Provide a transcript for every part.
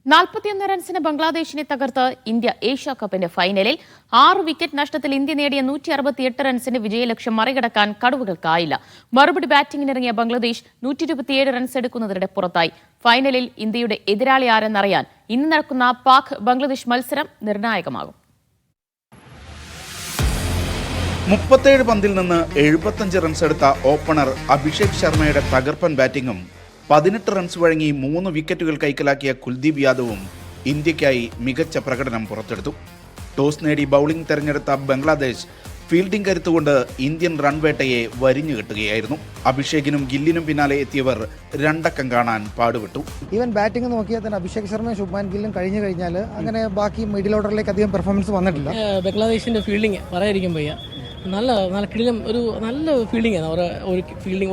41 റൺസിന് ബംഗ്ലാദേശിനെ തകർത്ത് ഇന്ത്യ ഏഷ്യ കപ്പിന്റെ ഫൈനലിൽ 6 വിക്കറ്റ് നഷ്ടത്തിൽ ഇന്ത്യ നേടിയ 168 റൺസിന്റെ വിജയലക്ഷ്യം മറികടക്കാൻ കടുവകൾക്കായില്ല. മറുപടി ബാറ്റിംഗിനിറങ്ങിയ ബംഗ്ലാദേശ് 127 റൺസ് എടുക്കുന്നതിനിടെ പുറത്തായി. ഫൈനലിൽ ഇന്ത്യയുടെ എതിരാളി ആരെന്നറിയാൻ ഇന്ന് നടക്കുന്ന പാക് ബംഗ്ലാദേശ് മത്സരം നിർണായകമാകും. 37 പന്തിൽ നിന്ന് 75 റൺസ് എടുത്ത ഓപ്പണർ അഭിഷേക് ശർമ്മയുടെ തകർപ്പൻ ബാറ്റിംഗും 18 റൺസ് വഴങ്ങി 3 വിക്കറ്റുകൾ കൈക്കലാക്കിയ കുൽദീപ് യാദവും ഇന്ത്യയ്ക്കായി മികച്ച പ്രകടനം പുറത്തെടുത്തു. ടോസ് നേടി ബൌളിംഗ് തെരഞ്ഞെടുത്ത ബംഗ്ലാദേശ് ഫീൽഡിംഗ് കരുത്തുകൊണ്ട് ഇന്ത്യൻ റൺവേട്ടയെ വരിഞ്ഞുകെട്ടുകയായിരുന്നു. അഭിഷേകിനും ഗില്ലിനും പിന്നാലെ എത്തിയവർ രണ്ടക്കം കാണാൻ പാടുപെട്ടു. ഈവൻ ബാറ്റിംഗ് നോക്കിയാൽ തന്നെ അഭിഷേക് ശർമ്മയും ശുഭ്മാൻ ഗില്ലും കഴിഞ്ഞു കഴിഞ്ഞാൽ അങ്ങനെ ബാക്കി മിഡിൽ ഓർഡറിലേക്ക് അധികം പെർഫോമൻസ് വന്നിട്ടില്ല. ബംഗ്ലാദേശിന്റെ ഫീൽഡിംഗ് പറയാതിരിക്കും വയ്യ. നല്ല കിടിലം ഒരു നല്ല ഫീൽഡിംഗ് ആണ്.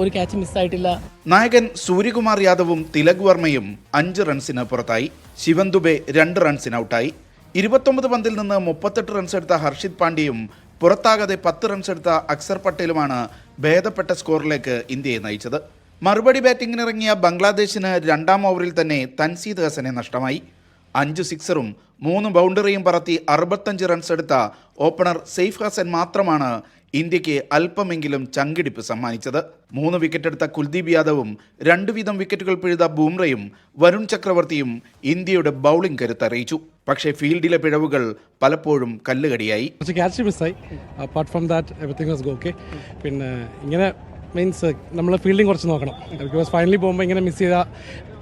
ഒരു ക്യാച്ച് മിസ്സായിട്ടില്ല. നായകൻ സൂര്യകുമാർ യാദവും തിലക് വർമ്മയും 5 റൺസിന് പുറത്തായി. ശിവൻ ദുബെ 2 റൺസിന് ഔട്ടായി. 29 പന്തിൽ നിന്ന് 38 റൺസ് എടുത്ത ഹർഷിത് പാണ്ഡ്യയും പുറത്താകാതെ 10 റൺസ് എടുത്ത അക്സർ പട്ടേലുമാണ് ഭേദപ്പെട്ട സ്കോറിലേക്ക് ഇന്ത്യയെ നയിച്ചത്. മറുപടി ബാറ്റിംഗിനിറങ്ങിയ ബംഗ്ലാദേശിന് 2-ാം ഓവറിൽ തന്നെ തൻസീദ് ഹസനെ നഷ്ടമായി. 5 സിക്സറും 3 ബൗണ്ടറിയും പറത്തി 65 റൺസ് എടുത്ത ഓപ്പണർ സെയ്ഫ് ഹസൻ മാത്രമാണ് ഇന്ത്യക്ക് അല്പമെങ്കിലും ചങ്കിടിപ്പ് സമ്മാനിച്ചത്. 3 വിക്കറ്റെടുത്ത കുൽദീപ് യാദവും 2 വീതം വിക്കറ്റുകൾ പിഴുത ബൂംറയും വരുൺ ചക്രവർത്തിയും ഇന്ത്യയുടെ ബൗളിംഗ് കരുത്തറിയിച്ചു. പക്ഷേ ഫീൽഡിലെ പിഴവുകൾ പലപ്പോഴും കല്ലുകടിയായി. പിന്നെ ഇങ്ങനെ മീൻസ് നമ്മൾ ഫീൽഡിംഗ് കുറച്ച് നോക്കണം. ബിക്കോസ് ഫൈനലിൽ പോകുമ്പോൾ ഇങ്ങനെ മിസ് ചെയ്താൽ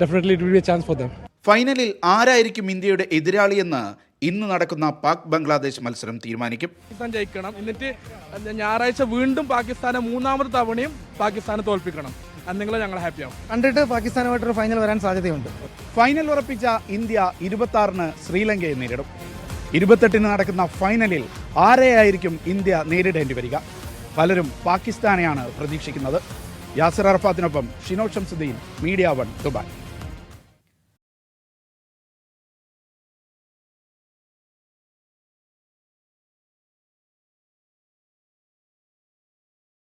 definitely it will be A chance for them. ഫൈനലിൽ ആരായിരിക്കും ഇന്ത്യയുടെ എതിരാളിയെന്ന് ഇന്ന് നടക്കുന്ന പാക് ബംഗ്ലാദേശ് മത്സരം തീരുമാനിക്കും. പാകിസ്ഥാൻ ജയിക്കണം, എന്നിട്ട് ഞായറാഴ്ച വീണ്ടും പാകിസ്ഥാനെ 3ാമത് തവണയും പാകിസ്ഥാനെ തോൽപ്പിക്കണം. അന്നെങ്കിലും ഞങ്ങൾ ഹാപ്പിയാവും. കണ്ടിട്ട് പാകിസ്ഥാനുമായിട്ടൊരു ഫൈനൽ വരാൻ സാധ്യതയുണ്ട്. ഫൈനൽ ഉറപ്പിച്ച ഇന്ത്യ 26-ന് ശ്രീലങ്കയെ നേരിടും. 28-ന് നടക്കുന്ന ഫൈനലിൽ ആരെയായിരിക്കും ഇന്ത്യ നേരിടേണ്ടി വരിക? പലരും പാകിസ്ഥാനെയാണ് പ്രതീക്ഷിക്കുന്നത്. യാസിർ അറഫാത്തിനൊപ്പം ഷിനോ ഷംസുദ്ദീൻ, മീഡിയ 1, ദുബായ്.